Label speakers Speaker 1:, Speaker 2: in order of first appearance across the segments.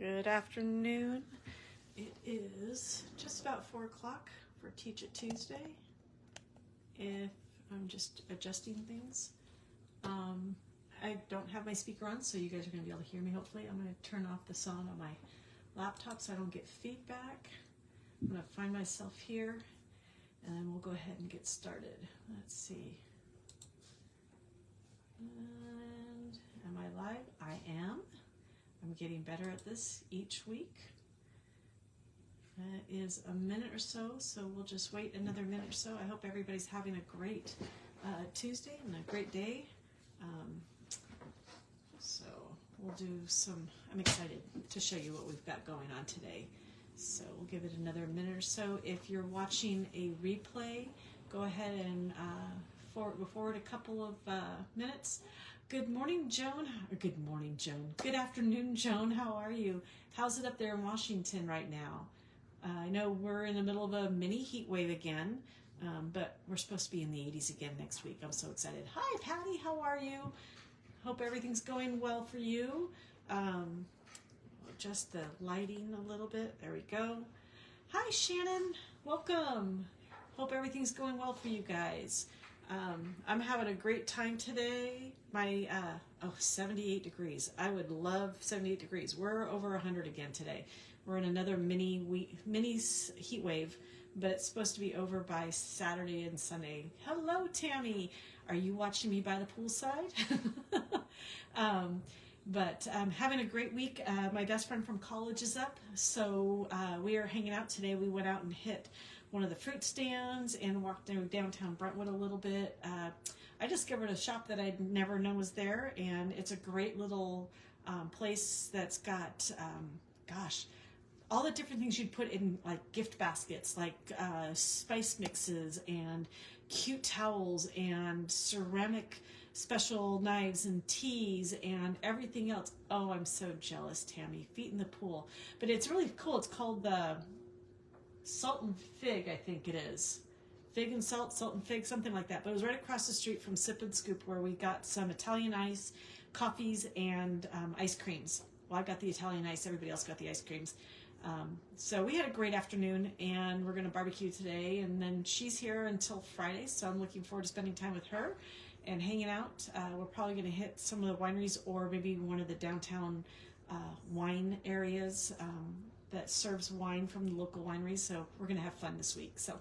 Speaker 1: Good afternoon. It is just about 4 o'clock for Teach It Tuesday. If I'm just adjusting things. I don't have my speaker on, so you guys are going to be able to hear me hopefully. I'm going to turn off the sound on my laptop so I don't get feedback. I'm going to find myself here, and then we'll go ahead and get started. Let's see. And am I live? I am. I'm getting better at this each week. That is a minute or so, so we'll just wait another minute or so. I hope everybody's having a great Tuesday and a great day. So we'll do some, I'm excited to show you what we've got going on today. So we'll give it another minute or so. If you're watching a replay, go ahead and forward a couple of minutes. Good morning, Joan. Or good morning, Joan. Good afternoon, Joan. How are you? How's it up there in Washington right now? I know we're in the middle of a mini heat wave again, but we're supposed to be in the 80s again next week. I'm so excited. Hi, Patty. How are you? Hope everything's going well for you. Adjust the lighting a little bit. There we go. Hi, Shannon. Welcome. Hope everything's going well for you guys. I'm having a great time today. My 78 degrees. I would love 78 degrees. We're over 100 again today. We're in another mini heat wave, but it's supposed to be over by Saturday and Sunday. Hello, Tammy. Are you watching me by the poolside? But I'm having a great week. My best friend from college is up, so we are hanging out today. We went out and hit one of the fruit stands and walked through downtown Brentwood a little bit. I discovered a shop that I'd never known was there, and it's a great little place that's got, all the different things you'd put in like gift baskets, like spice mixes and cute towels and ceramic special knives and teas and everything else. Oh, I'm so jealous, Tammy. Feet in the pool. But it's really cool. It's called the Salt and Fig, I think it is. Fig and Salt, Salt and Fig, something like that. But it was right across the street from Sip and Scoop, where we got some Italian ice, coffees, and ice creams. Well, I got the Italian ice. Everybody else got the ice creams. So we had a great afternoon, and we're going to barbecue today. And then she's here until Friday, so I'm looking forward to spending time with her and hanging out. We're probably going to hit some of the wineries or maybe one of the downtown wine areas that serves wine from the local wineries. So we're going to have fun this week. So,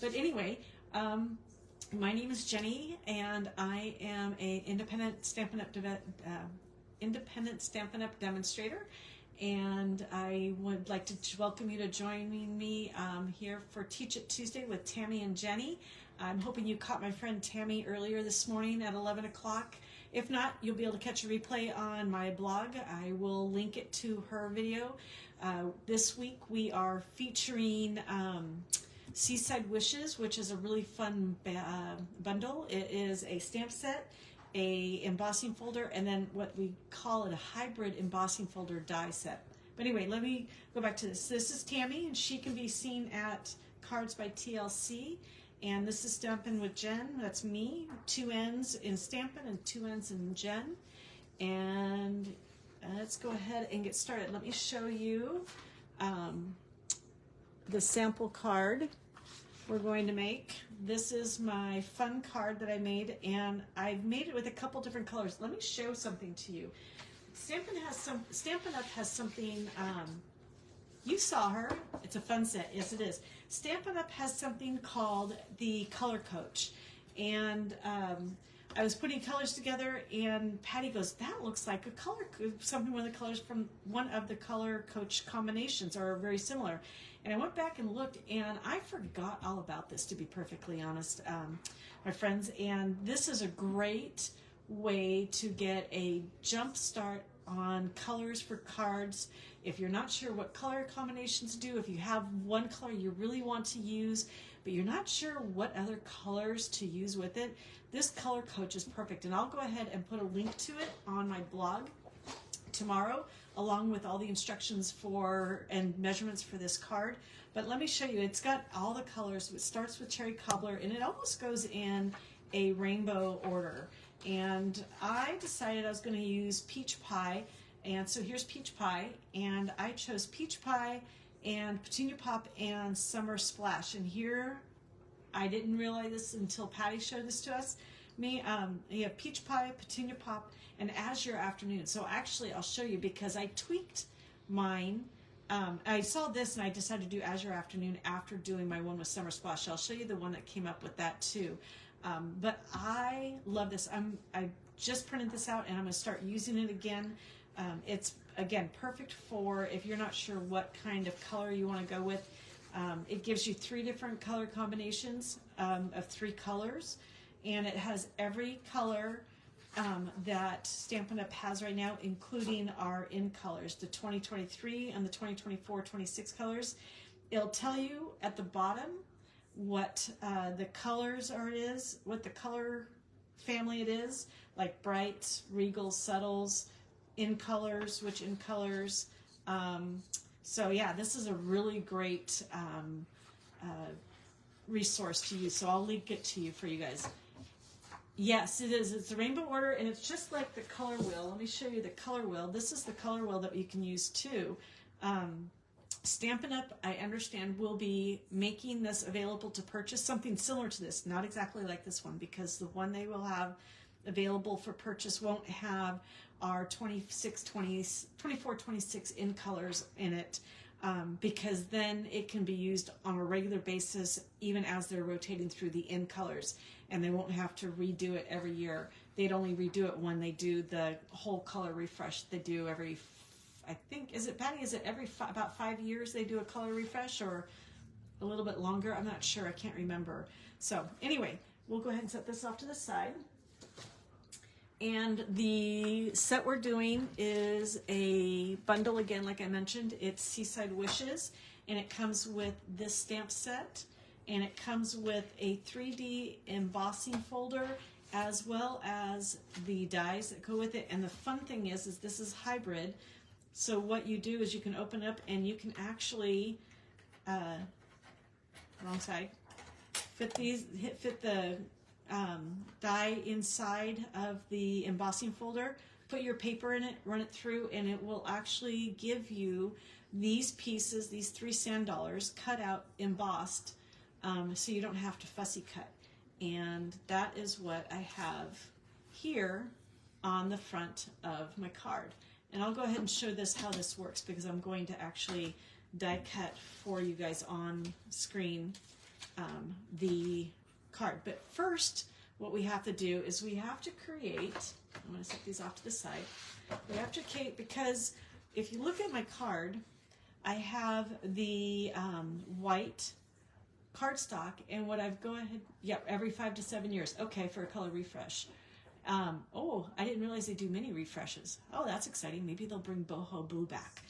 Speaker 1: but anyway, my name is Jenny, and I am an independent Stampin' Up! Demonstrator. And I would like to welcome you to joining me here for Teach It Tuesday with Tammy and Jenny. I'm hoping you caught my friend Tammy earlier this morning at 11 o'clock. If not, you'll be able to catch a replay on my blog. I will link it to her video. This week we are featuring Seaside Wishes, which is a really fun bundle. It is a stamp set, a embossing folder, and then what we call it a hybrid embossing folder die set. But anyway, let me go back to this. This is Tammy, and she can be seen at Cards by TLC. And this is Stampin' with Jen. That's me. 2 N's in Stampin' and 2 N's in Jen. And let's go ahead and get started. Let me show you the sample card we're going to make. This is my fun card that I made, and I've made it with a couple different colors. Let me show something to you. Stampin' Up! Has something, you saw her. It's a fun set. Yes, it is. Stampin' Up! Has something called the Color Coach. And I was putting colors together, and Patty goes, that looks like a color, something one of the colors from one of the Color Coach combinations are very similar. And I went back and looked, and I forgot all about this, to be perfectly honest, my friends. And this is a great way to get a jump start on colors for cards. If you're not sure what color combinations do, if you have one color you really want to use, but you're not sure what other colors to use with it, this Color Coach is perfect. And I'll go ahead and put a link to it on my blog tomorrow, along with all the instructions for and measurements for this card. But let me show you. It's got all the colors. It starts with Cherry Cobbler, and it almost goes in a rainbow order. And I decided I was going to use Peach Pie And so here's Peach Pie, and I chose Peach Pie and Petunia Pop and Summer Splash. And here, I didn't realize this until Patty showed this to us. You have Peach Pie, Petunia Pop, and Azure Afternoon. So actually, I'll show you because I tweaked mine. I saw this and I decided to do Azure Afternoon after doing my one with Summer Splash. I'll show you the one that came up with that too. But I love this. I just printed this out and I'm going to start using it again. It's, again, perfect for if you're not sure what kind of color you want to go with. It gives you 3 different color combinations of 3 colors. And it has every color that Stampin' Up! Has right now, including our in colors, the 2023 and the 2024-26 colors. It'll tell you at the bottom what the colors what the color family it is, like brights, regals, subtles, in colors, which in colors. So yeah, this is a really great resource to use. So I'll link it to you for you guys. Yes, it is. It's a rainbow order, and it's just like the color wheel. Let me show you the color wheel. This is the color wheel that you can use too. Stampin' Up!, I understand, will be making this available to purchase, something similar to this, not exactly like this one, because the one they will have available for purchase won't have our 24-26 in colors in it, because then it can be used on a regular basis even as they're rotating through the in colors, and they won't have to redo it every year. They'd only redo it when they do the whole color refresh. They do every, I think, is it, Patty, is it every about 5 years they do a color refresh, or a little bit longer? I'm not sure, I can't remember. So anyway, we'll go ahead and set this off to the side. And the set we're doing is a bundle again, like I mentioned. It's Seaside Wishes, and it comes with this stamp set, and it comes with a 3D embossing folder, as well as the dies that go with it. And the fun thing is this is hybrid. So what you do is you can open up and you can actually, wrong side, fit the die inside of the embossing folder, put your paper in it, run it through, and it will actually give you these pieces, these 3 sand dollars, cut out, embossed, so you don't have to fussy cut. And that is what I have here on the front of my card. And I'll go ahead and show this how this works, because I'm going to actually die cut for you guys on screen the card. But first, what we have to do is we have to create, I'm going to set these off to the side, we have to create, because if you look at my card, I have the white cardstock, and what I've go ahead, every 5 to 7 years, okay, for a color refresh. Oh, I didn't realize they do mini refreshes. Oh, that's exciting. Maybe they'll bring Boho Boo back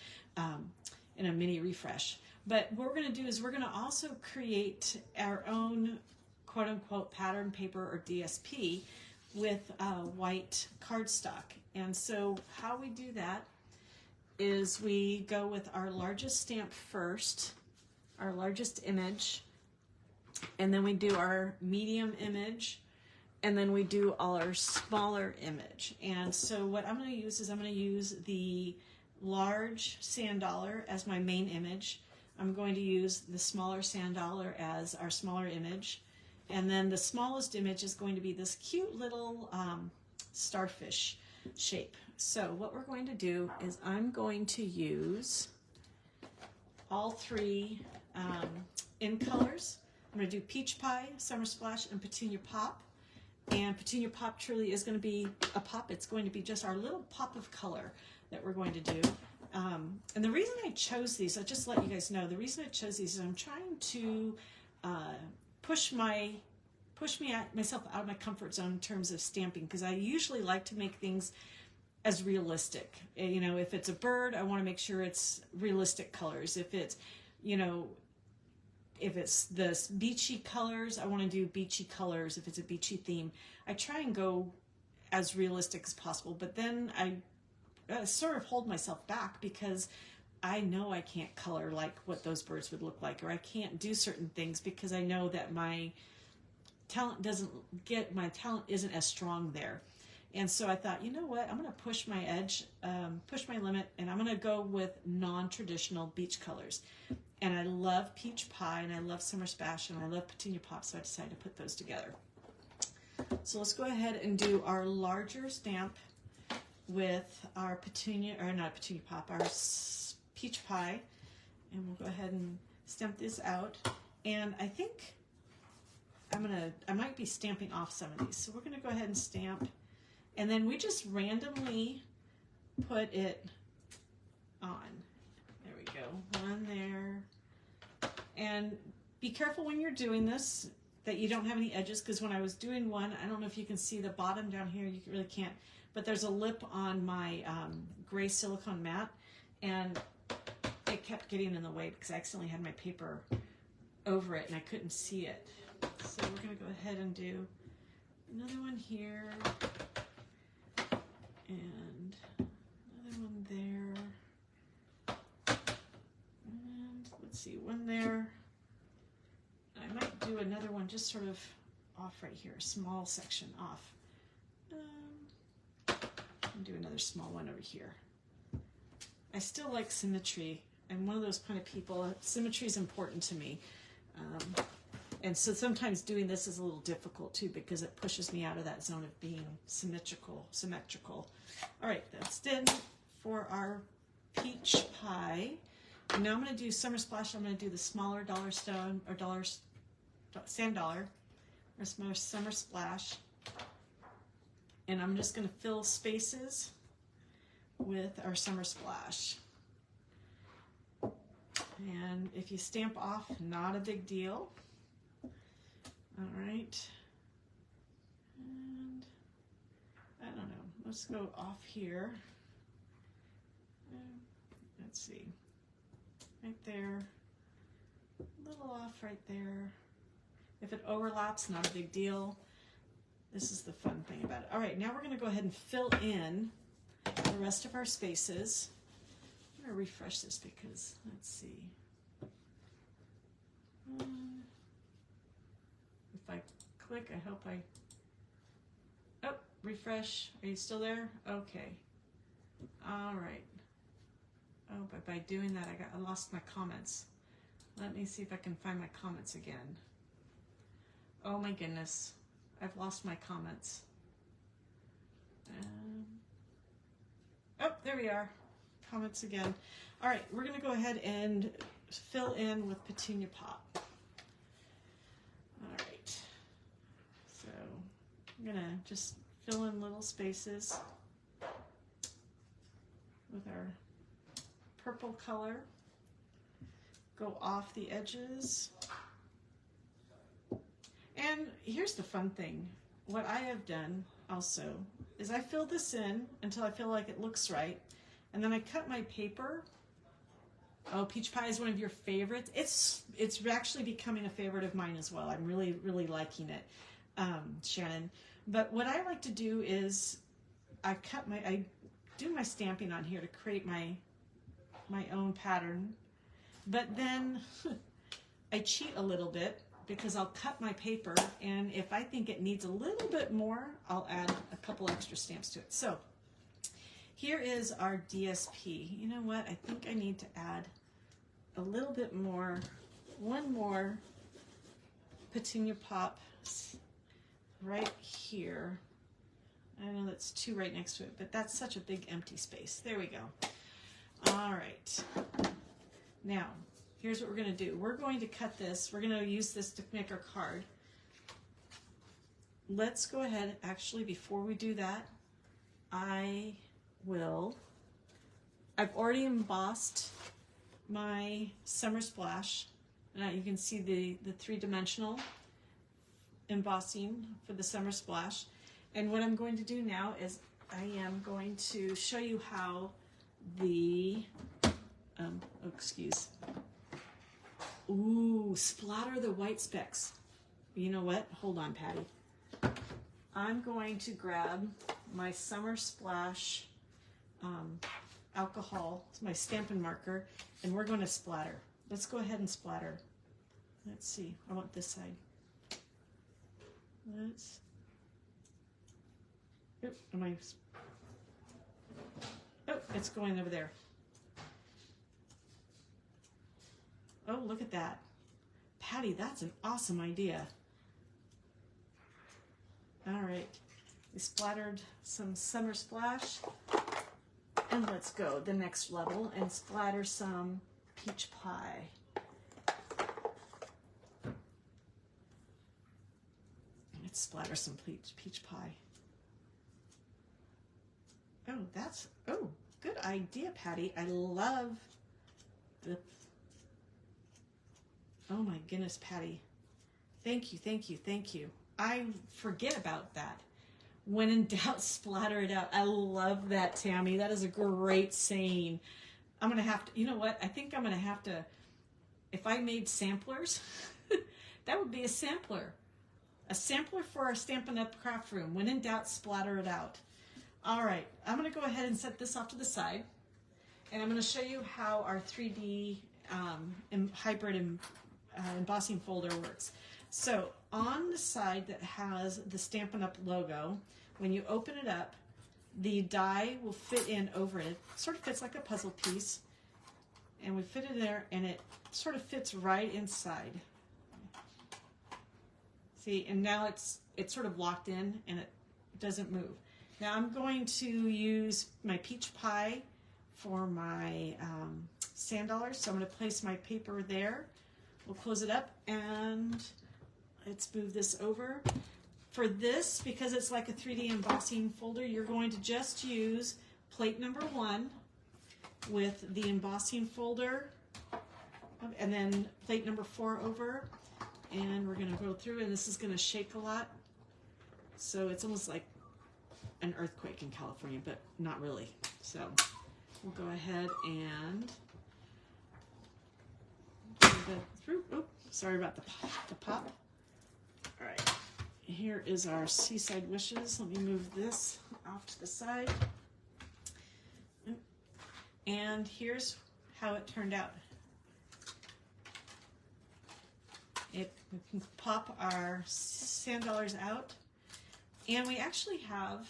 Speaker 1: in a mini refresh. But what we're going to do is we're going to also create our own quote-unquote pattern paper, or DSP, with white cardstock. And so how we do that is we go with our largest stamp first, our largest image, and then we do our medium image, and then we do all our smaller image. And so what I'm going to use is I'm going to use the large sand dollar as my main image. I'm going to use the smaller sand dollar as our smaller image. And then the smallest image is going to be this cute little starfish shape. So what we're going to do is I'm going to use all 3 in colors. I'm going to do Peach Pie, Summer Splash, and Petunia Pop. And Petunia Pop truly is going to be a pop. It's going to be just our little pop of color that we're going to do. And the reason I chose these, I'll just let you guys know, the reason I chose these is I'm trying to push myself out of my comfort zone in terms of stamping, because I usually like to make things as realistic. You know, if it's a bird, I want to make sure it's realistic colors. If it's, you know, if it's the beachy colors, I want to do beachy colors. If it's a beachy theme, I try and go as realistic as possible. But then I sort of hold myself back, because I know I can't color like what those birds would look like, or I can't do certain things because I know that my talent isn't as strong there. And so I thought, you know what, I'm going to push my edge, push my limit, and I'm going to go with non-traditional beach colors. And I love peach pie, and I love summer splash, and I love petunia pop, so I decided to put those together. So let's go ahead and do our larger stamp with our petunia, or not petunia pop, our peach pie. And we'll go ahead and stamp this out. And I think I might be stamping off some of these. So we're gonna go ahead and stamp. And then we just randomly put it on. There we go, one there. And be careful when you're doing this that you don't have any edges, because when I was doing one, I don't know if you can see the bottom down here, you really can't, but there's a lip on my gray silicone mat, and it kept getting in the way because I accidentally had my paper over it and I couldn't see it. So we're gonna go ahead and do another one here, and another one there, and let's see, one there. I might do another one just sort of off right here, a small section off. And do another small one over here. I still like symmetry. I'm one of those kind of people. Symmetry is important to me. And so sometimes doing this is a little difficult too, because it pushes me out of that zone of being symmetrical. All right, that's done for our peach pie. And now I'm going to do Summer Splash. I'm going to do the smaller dollar stone, or sand dollar, or Summer Splash. And I'm just going to fill spaces with our Summer Splash. And if you stamp off, not a big deal. All right. And I don't know, let's go off here. Let's see, right there, a little off right there. If it overlaps, not a big deal. This is the fun thing about it. All right, now we're going to go ahead and fill in the rest of our spaces. I'm going to refresh this because, let's see. If I click, I hope oh, refresh. Are you still there? Okay. All right. Oh, but by doing that, I lost my comments. Let me see if I can find my comments again. Oh my goodness. I've lost my comments. Oh, there we are. Comments again. All right, we're going to go ahead and fill in with petunia pop. All right. So I'm going to just fill in little spaces with our purple color. Go off the edges. And here's the fun thing. What I have done also is I fill this in until I feel like it looks right. And then I cut my paper. Oh, peach pie is one of your favorites. It's actually becoming a favorite of mine as well. I'm really, really liking it, Shannon. But what I like to do is I do my stamping on here to create my own pattern. But then I cheat a little bit, because I'll cut my paper, and if I think it needs a little bit more, I'll add a couple extra stamps to it. So here is our DSP. You know what? I think I need to add a little bit more, one more petunia pop right here. I know that's two right next to it, but that's such a big empty space. There we go. All right. Now, here's what we're going to do. We're going to cut this. We're going to use this to make our card. Let's go ahead. Actually, before we do that, I've already embossed my Summer Splash. You can see the three-dimensional embossing for the Summer Splash. And what I'm going to do now is I am going to show you how the, ooh, splatter the white specks. You know what? Hold on, Patty. I'm going to grab my Summer Splash alcohol, my Stampin' Marker, and we're going to splatter. Let's go ahead and splatter. Let's see. I want this side. Oop, oh, it's going over there. Oh, look at that. Patty, that's an awesome idea. All right, we splattered some Summer Splash. And let's go the next level and splatter some peach pie. Let's splatter some peach pie. Oh, good idea, Patty. I love the, oh my goodness, Patty. Thank you, thank you, thank you. I forget about that. When in doubt, splatter it out. I love that, Tammy. That is a great saying. I'm going to have to, you know what? I think I'm going to have to, if I made samplers, that would be a sampler. A sampler for our Stampin' Up! Craft room. When in doubt, splatter it out. All right, I'm going to go ahead and set this off to the side. And I'm going to show you how our 3D hybrid embossing folder works. So on the side that has the Stampin' Up! Logo, when you open it up, the die will fit in over it. It sort of fits like a puzzle piece. And we fit it there, and it sort of fits right inside. See, and now it's sort of locked in, and it doesn't move. Now I'm going to use my peach pie for my sand dollars. So I'm going to place my paper there. We'll close it up, and let's move this over. For this, because it's like a 3D embossing folder, you're going to just use plate number 1 with the embossing folder, and then plate number 4 over. And we're going to go through, and this is going to shake a lot. So it's almost like an earthquake in California, but not really. So we'll go ahead and through. Oh, sorry about the pop. All right, here is our Seaside Wishes. Let me move this off to the side. And here's how it turned out. We can pop our sand dollars out, and we actually have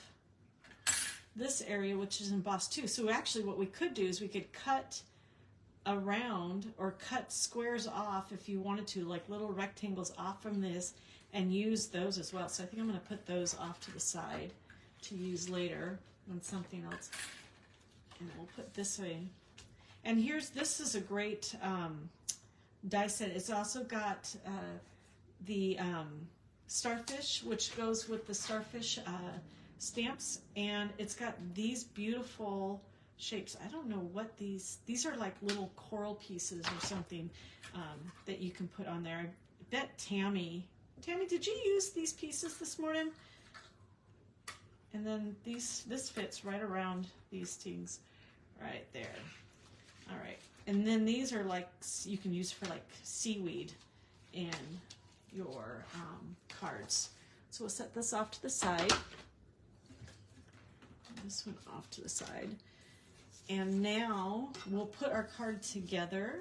Speaker 1: this area which is embossed too. So actually what we could do is we could cut around or cut squares off if you wanted to, like little rectangles off from this, and use those as well. So I think I'm going to put those off to the side to use later on something else. And we'll put this way. And this is a great die set. It's also got the starfish, which goes with the starfish stamps, and it's got these beautiful shapes. I don't know what these are, like little coral pieces or something that you can put on there. I bet Tammy, did you use these pieces this morning? And then this fits right around these things right there. All right, and then these are like, you can use for like seaweed in your cards. So we'll set this off to the side. This one off to the side. And now we'll put our card together.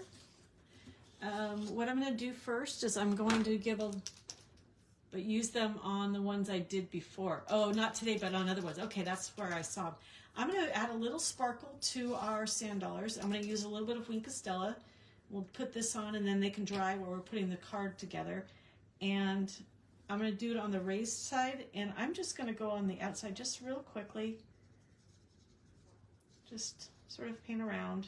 Speaker 1: What I'm going to do first is I'm going to but use them on the ones I did before. Oh, not today, but on other ones. Okay, that's where I saw them. I'm going to add a little sparkle to our sand dollars. I'm going to use a little bit of Wink of Stella. We'll put this on, and then they can dry while we're putting the card together. And I'm going to do it on the raised side, and I'm just going to go on the outside just real quickly. Just sort of paint around,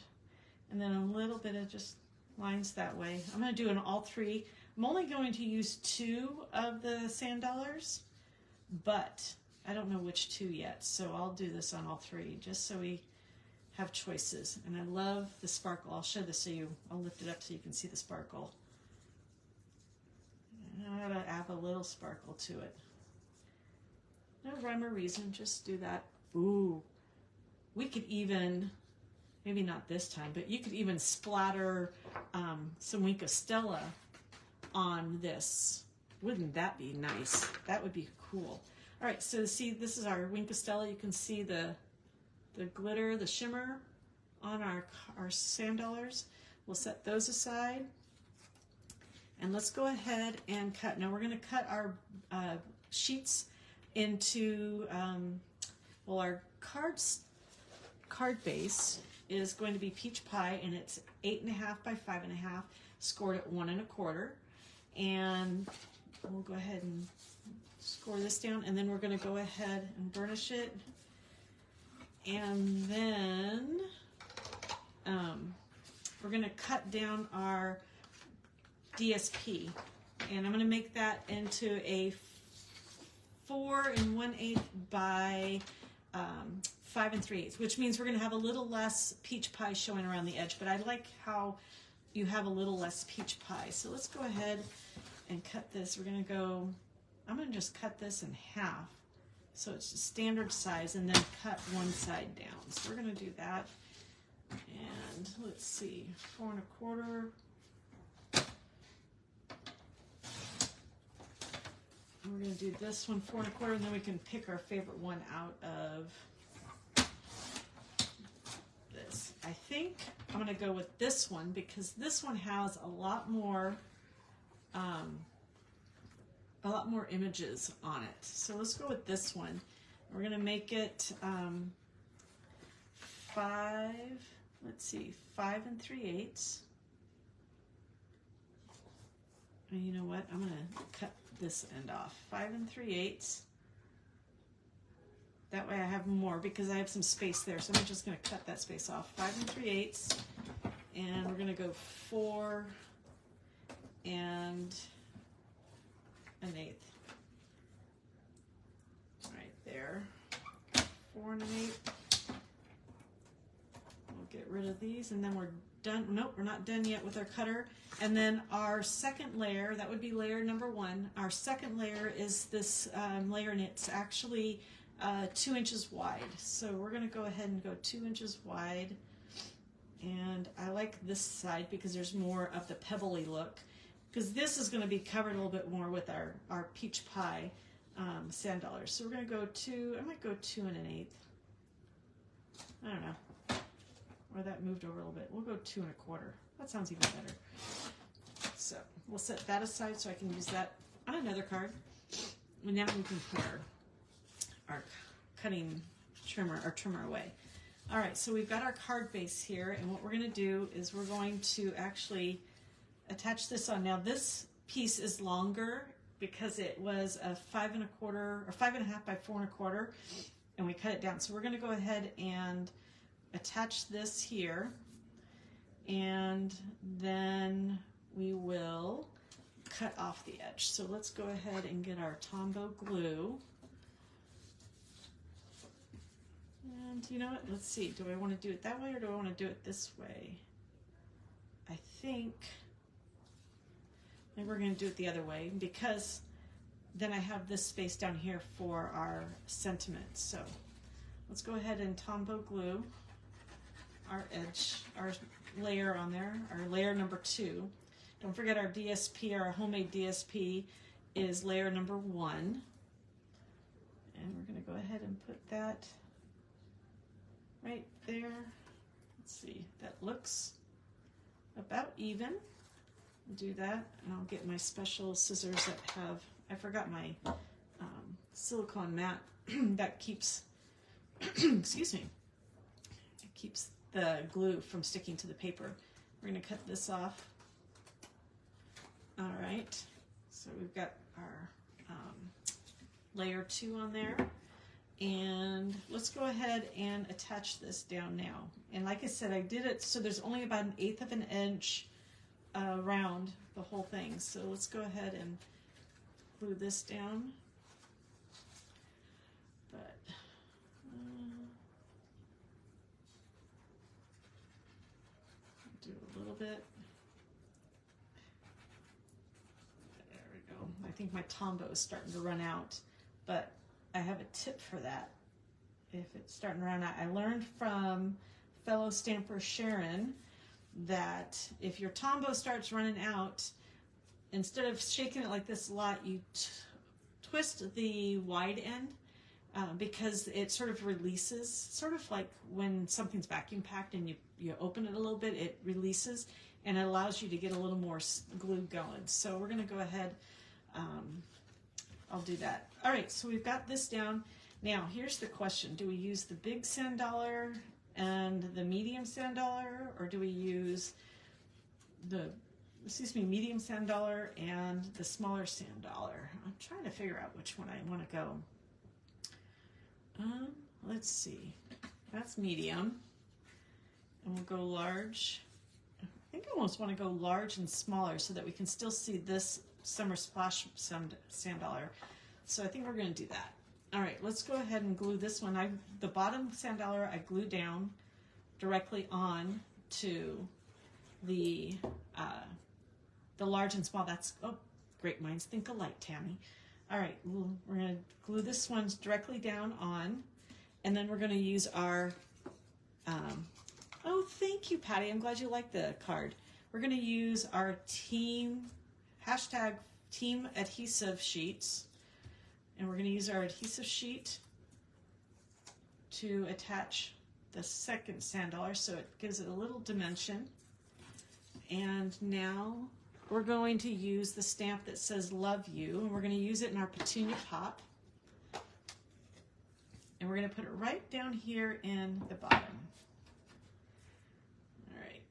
Speaker 1: and then a little bit of just lines that way. I'm going to do it on all 3. I'm only going to use 2 of the sand dollars, but I don't know which 2 yet, so I'll do this on all 3 just so we have choices. And I love the sparkle. I'll show this I'll lift it up so you can see the sparkle. And I gotta add a little sparkle to it. No rhyme or reason, just do that. Ooh, we could even, maybe not this time, but you could even splatter some Wink of Stella on this. Wouldn't that be nice? That would be cool. All right, so see, this is our Wink of Stella. You can see the glitter, the shimmer on our sand dollars. We'll set those aside. And let's go ahead and cut. Now we're going to cut our sheets into Well, our card base is going to be peach pie, and it's 8.5 by 5.5, scored at 1 1/4. And we'll go ahead and score this down, and then we're going to go ahead and burnish it. And then we're going to cut down our DSP, and I'm going to make that into a 4 1/8 by 5 3/8, which means we're going to have a little less peach pie showing around the edge, but I like how you have a little less peach pie. So let's go ahead and cut this. We're going to go, I'm going to just cut this in half so it's a standard size, and then cut one side down. So we're going to do that. And let's see, 4 1/4. We're going to do this one 4 1/4, and then we can pick our favorite one out of this. I think I'm going to go with this one because this one has a lot more images on it. So let's go with this one. We're going to make it 5 3/8. And you know what? I'm going to cut this end off. 5 3/8. That way I have more because I have some space there. So I'm just going to cut that space off. 5 3/8. And we're going to go 4 1/8. Right there. 4 1/8. We'll get rid of these, and then we're done. Nope, we're not done yet with our cutter. And then our second layer, that would be layer number 1. Our second layer is this layer, and it's actually 2 inches wide. So we're going to go ahead and go 2 inches wide. And I like this side because there's more of the pebbly look. Because this is going to be covered a little bit more with our peach pie sand dollars. So we're going to go I might go 2 1/8. I don't know. Or that moved over a little bit. We'll go 2 1/4. That sounds even better. So we'll set that aside so I can use that on another card. And now we can put our cutting trimmer away. All right, so we've got our card base here, and what we're going to do is we're going to actually attach this on. Now this piece is longer because it was a 5 1/4 or 5.5 by 4 1/4, and we cut it down. So we're going to go ahead and attach this here, and then we will cut off the edge. So let's go ahead and get our Tombow glue. And you know what? Let's see. Do I want to do it that way or do I want to do it this way? I think maybe we're going to do it the other way because then I have this space down here for our sentiment. So let's go ahead and Tombow glue our edge, our layer on there, our layer number 2. Don't forget our DSP, our homemade DSP is layer number 1. And we're going to go ahead and put that right there. Let's see, that looks about even. I'll do that, and I'll get my special scissors that have, I forgot my silicone mat that keeps, excuse me, it keeps the glue from sticking to the paper. We're going to cut this off. All right, so we've got our layer 2 on there. And let's go ahead and attach this down now. And like I said, I did it so there's only about 1/8 of an inch around the whole thing. So let's go ahead and glue this down. But do a little bit. There we go. I think my Tombow is starting to run out, but I have a tip for that. If it's starting to run out, I learned from fellow stamper Sharon that if your Tombow starts running out, instead of shaking it like this a lot, you twist the wide end because it sort of releases, sort of like when something's vacuum packed and you open it a little bit, it releases and it allows you to get a little more glue going. So we're going to go ahead, I'll do that. All right, so we've got this down. Now, here's the question. Do we use the big sand dollar and the medium sand dollar, or do we use the, medium sand dollar and the smaller sand dollar? I'm trying to figure out which one I want to go. Let's see. That's medium. And we'll go large. I think I almost want to go large and smaller so that we can still see this Summer Splash sand dollar. So I think we're going to do that. All right, let's go ahead and glue this one. The bottom sand dollar I glued down directly on to the large and small. That's, oh, great minds think alike, Tammy. All right, we're going to glue this one directly down on, and then we're going to use our, oh, thank you, Patty. I'm glad you like the card. We're going to use our team adhesive sheets. And we're going to use our adhesive sheet to attach the second sand dollar so it gives it a little dimension. And now we're going to use the stamp that says love you, and we're going to use it in our petunia pop. And we're going to put it right down here in the bottom. All right.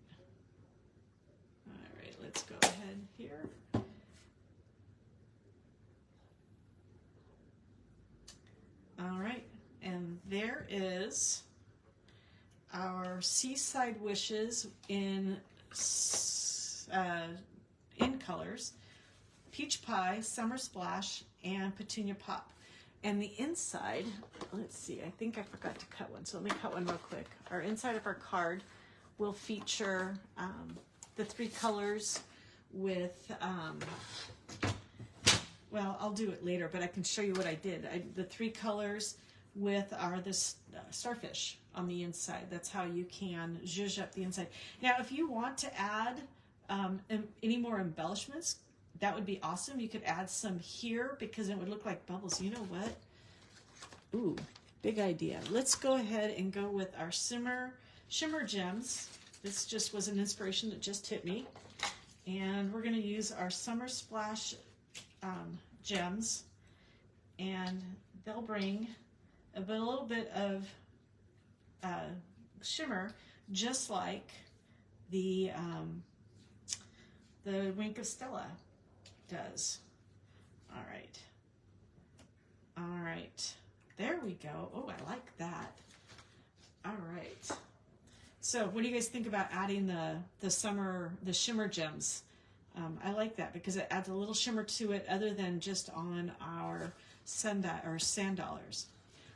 Speaker 1: All right, let's go ahead here. All right, and there is our Seaside Wishes in colors, Peach Pie, Summer Splash, and Petunia Pop. And the inside, let's see, I think I forgot to cut one, so let me cut one real quick. Our inside of our card will feature the three colors with well, I'll do it later, but I can show you what I did. The three colors with this starfish on the inside. That's how you can zhuzh up the inside. Now, if you want to add any more embellishments, that would be awesome. You could add some here because it would look like bubbles. You know what? Ooh, big idea. Let's go ahead and go with our shimmer gems. This just was an inspiration that just hit me. And we're going to use our Summer Splash gems, and they'll bring a little bit of shimmer, just like the Wink of Stella does. All right, there we go. Oh, I like that. All right. So, what do you guys think about adding the shimmer gems? I like that because it adds a little shimmer to it other than just on our sand dollars.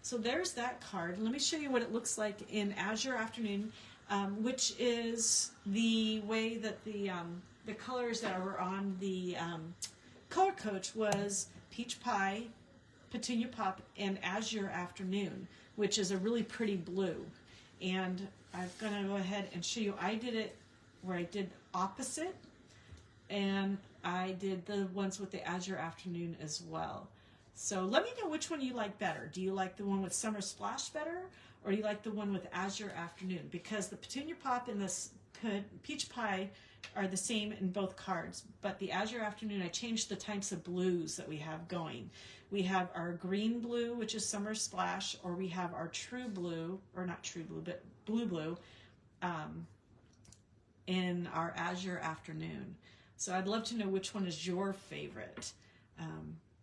Speaker 1: So there's that card. Let me show you what it looks like in Azure Afternoon, which is the way that the colors that were on the color coach was Peach Pie, Petunia Pop, and Azure Afternoon, which is a really pretty blue. And I'm going to go ahead and show you. I did it where I did opposite, and I did the ones with the Azure Afternoon as well. So let me know which one you like better. Do you like the one with Summer Splash better, or do you like the one with Azure Afternoon? Because the Petunia Pop and the Peach Pie are the same in both cards, but the Azure Afternoon, I changed the types of blues that we have going. We have our green blue, which is Summer Splash, or we have our true blue, or not true blue, but blue, in our Azure Afternoon. So I'd love to know which one is your favorite.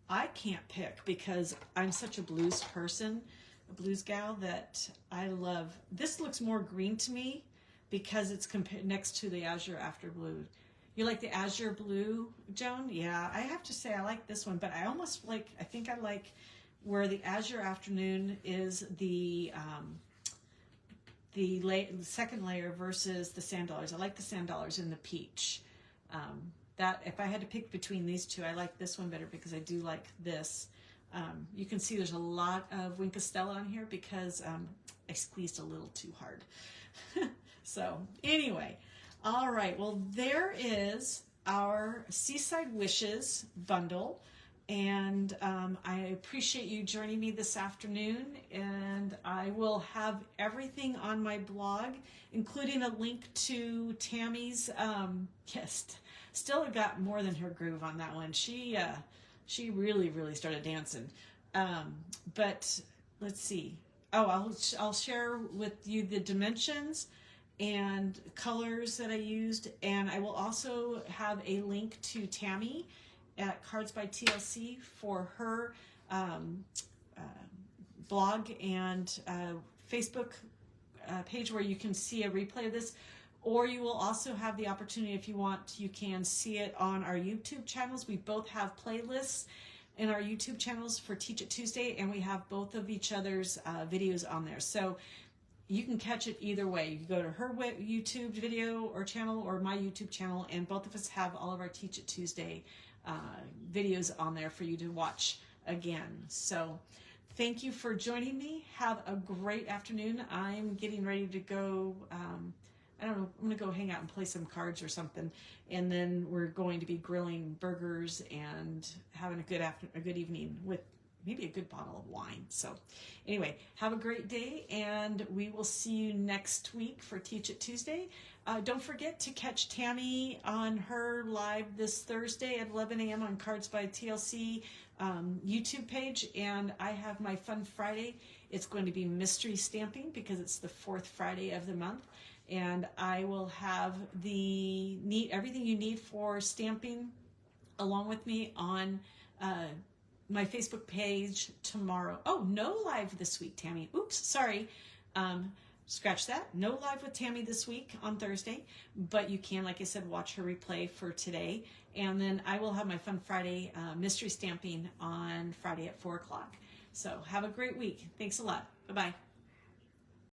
Speaker 1: I can't pick because I'm such a blues person, a blues gal, that I love. This looks more green to me because it's next to the Azure After Blue. You like the Azure Blue, Joan? Yeah, I have to say I like this one, but I think I like where the Azure Afternoon is the second layer versus the sand dollars. I like the sand dollars in the peach. That if I had to pick between these two, I like this one better because I do like this. You can see there's a lot of Wink of Stella on here because I squeezed a little too hard. So anyway, all right. Well, there is our Seaside Wishes bundle. And I appreciate you joining me this afternoon, and I will have everything on my blog, including a link to Tammy's, Stella got more than her groove on that one. She really, really started dancing. But let's see. Oh, I'll share with you the dimensions and colors that I used, and I will also have a link to Tammy at Cards by TLC for her uh, blog and Facebook page where you can see a replay of this. Or you will also have the opportunity, if you want, you can see it on our YouTube channels. We both have playlists in our YouTube channels for Teach It Tuesday, and we have both of each other's videos on there. So you can catch it either way. You can go to her YouTube video or channel or my YouTube channel, and both of us have all of our Teach It Tuesday videos on there for you to watch again. So thank you for joining me. Have a great afternoon. I'm getting ready to go. I don't know, I'm going to go hang out and play some cards or something. And then we're going to be grilling burgers and having a good evening with maybe a good bottle of wine. So anyway, have a great day, and we will see you next week for Teach It Tuesday. Don't forget to catch Tammy on her live this Thursday at 11 a.m. on Cards by TLC YouTube page. And I have my Fun Friday. It's going to be mystery stamping because it's the 4th Friday of the month. And I will have everything you need for stamping along with me on my Facebook page tomorrow. Oh, no live this week, Tammy. Oops, sorry. Scratch that. No live with Tammy this week on Thursday, but you can, like I said, watch her replay for today. And then I will have my Fun Friday mystery stamping on Friday at 4 o'clock. So have a great week. Thanks a lot. Bye-bye.